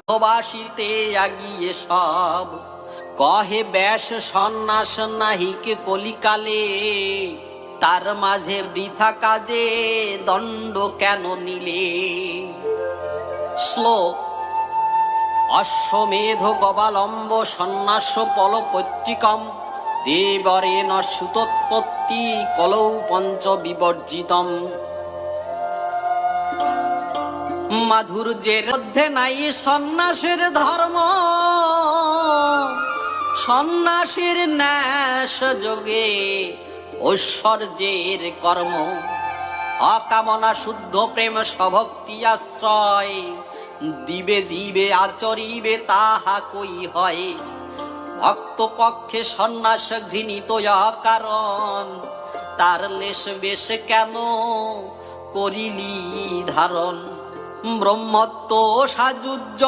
বাসিতে আগিয়ে সব কহে ব্যাস সন্ন্যাস নাহিকে কলিকালে, তার মাঝে বৃথা কাজে দণ্ড কেন নিলে। শ্লোক: অশ্বমেধ গবালম্ব সন্ন্যাস পলপৈত্রিকম দেবরেণ সুতোৎপত্তি কলৌ পঞ্চ বিবর্জিতম। মাধুর্যের মধ্যে নাই সন্ন্যাসের ধর্ম, সন্ন্যাসীর ন্যাস যোগে ঐশ্বর্যের কর্ম। অকামনা শুদ্ধ প্রেম স্বভক্তি আশ্রয়, দিবে জীবে আচরিবে তাহা কই হয়। ভক্ত পক্ষে সন্ন্যাস ঘৃণিত কারণ, তার লেশ বেশ কেন করিলি ধারণ। ব্রহ্মত্ব সাযুজ্য